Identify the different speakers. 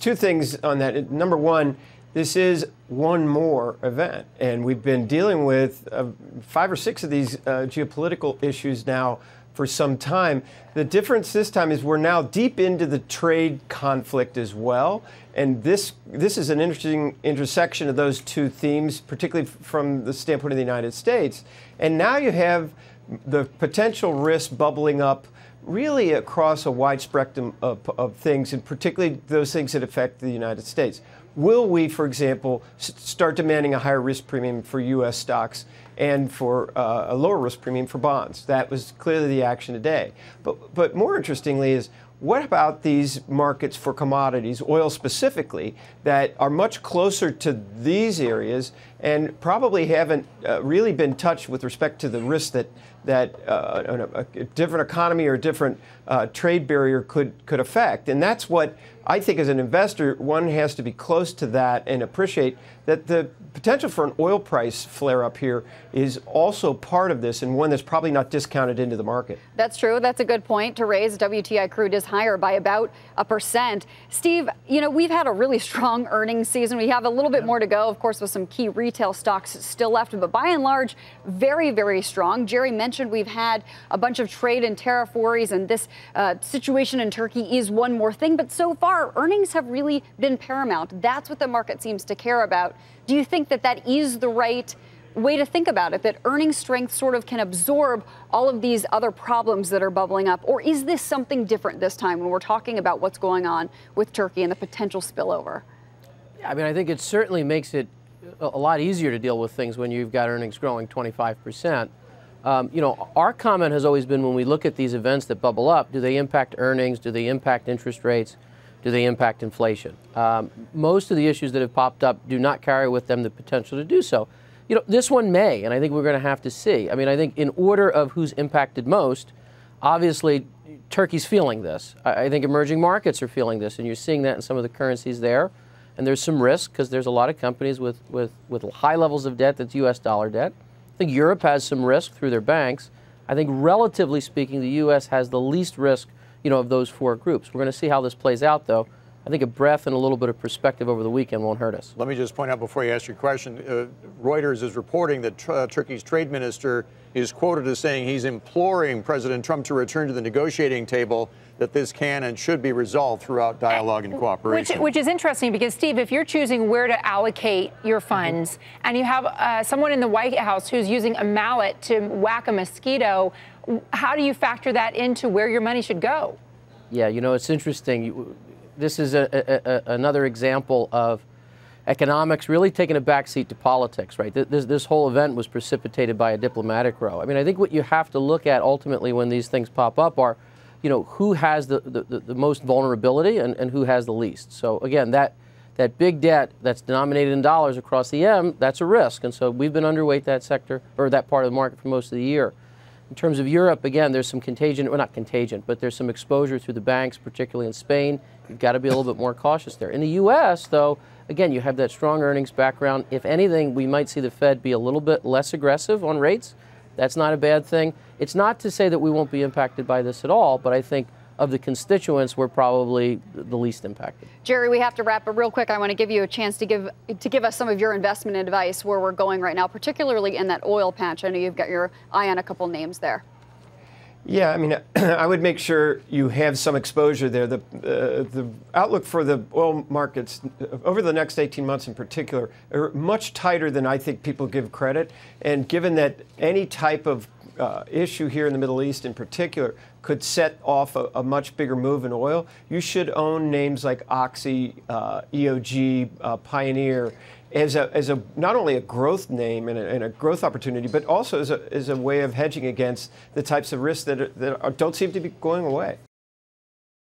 Speaker 1: two things on that. Number one, this is one more event, and we've been dealing with 5 or 6 of these geopolitical issues now for some time. The difference this time is we're now deep into the trade conflict as well, and this is an interesting intersection of those two themes, particularly from the standpoint of the United States. And now you have the potential risk bubbling up really across a wide spectrum of things, and particularly those things that affect the United States. Will we, for example, start demanding a higher risk premium for U.S. stocks and for a lower risk premium for bonds? That was clearly the action today. But more interestingly is, what about these markets for commodities, oil specifically, that are much closer to these areas and probably haven't really been touched with respect to the risk that a different economy or a different trade barrier could affect? And that's what I think as an investor, one has to be close to that and appreciate that the potential for an oil price flare-up here is also part of this, and one that's probably not discounted into the market.
Speaker 2: That's true. That's a good point to raise. WTI crude is higher by about 1%. Steve, you know, we've had a really strong earnings season. We have a little bit more to go, of course, with some key retail stocks still left, but by and large, very, very strong. Jerry mentioned we've had a bunch of trade and tariff worries, and this situation in Turkey is one more thing. But so far, earnings have really been paramount. That's what the market seems to care about. Do you think that that is the right way to think about it, that earnings strength sort of can absorb all of these other problems that are bubbling up? Or is this something different this time when we're talking about what's going on with Turkey and the potential spillover?
Speaker 3: Yeah, I mean, I think it certainly makes it a lot easier to deal with things when you've got earnings growing 25%. You know, our comment has always been, when we look at these events that bubble up, do they impact earnings? Do they impact interest rates? Do they impact inflation? Most of the issues that have popped up do not carry with them the potential to do so. You know, this one may, and I think we're going to have to see. I mean, I think in order of who's impacted most, obviously Turkey's feeling this. I think emerging markets are feeling this, and you're seeing that in some of the currencies there. And there's some risk because there's a lot of companies with high levels of debt that's U.S. dollar debt. I think Europe has some risk through their banks. I think relatively speaking, the U.S. has the least risk, you know, of those 4 groups. We're going to see how this plays out, though. I think a breath and a little bit of perspective over the weekend won't hurt us.
Speaker 4: Let me just point out before you ask your question, Reuters is reporting that Turkey's trade minister is quoted as saying he's imploring President Trump to return to the negotiating table, that this can and should be resolved throughout dialogue and cooperation.
Speaker 5: Which is interesting because, Steve, if you're choosing where to allocate your funds and you have someone in the White House who's using a mallet to whack a mosquito, how do you factor that into where your money should go?
Speaker 3: Yeah, you know, it's interesting. This is another example of economics really taking a backseat to politics, right? This whole event was precipitated by a diplomatic row. I mean, I think what you have to look at ultimately when these things pop up are, you know, who has the most vulnerability and who has the least. So again, that big debt that's denominated in dollars across the M, that's a risk. And so we've been underweight that sector, or that part of the market, for most of the year. In terms of Europe, again, there's some contagion, well, not contagion, but there's some exposure through the banks, particularly in Spain. You've got to be a little bit more cautious there. In the U.S., though, again, you have that strong earnings background. If anything, we might see the Fed be a little bit less aggressive on rates. That's not a bad thing. It's not to say that we won't be impacted by this at all, but I think of the constituents, we're probably the least impacted.
Speaker 2: Jerry, we have to wrap, but real quick, I want to give you a chance to give us some of your investment advice where we're going right now, particularly in that oil patch. I know you've got your eye on a couple names there.
Speaker 1: Yeah, I mean, I would make sure you have some exposure there. The outlook for the oil markets over the next 18 months in particular are much tighter than I think people give credit. And given that any type of issue here in the Middle East in particular could set off a much bigger move in oil, you should own names like Oxy, EOG, Pioneer, as a not only a growth name and a growth opportunity, but also as a way of hedging against the types of risks that don't seem to be going away.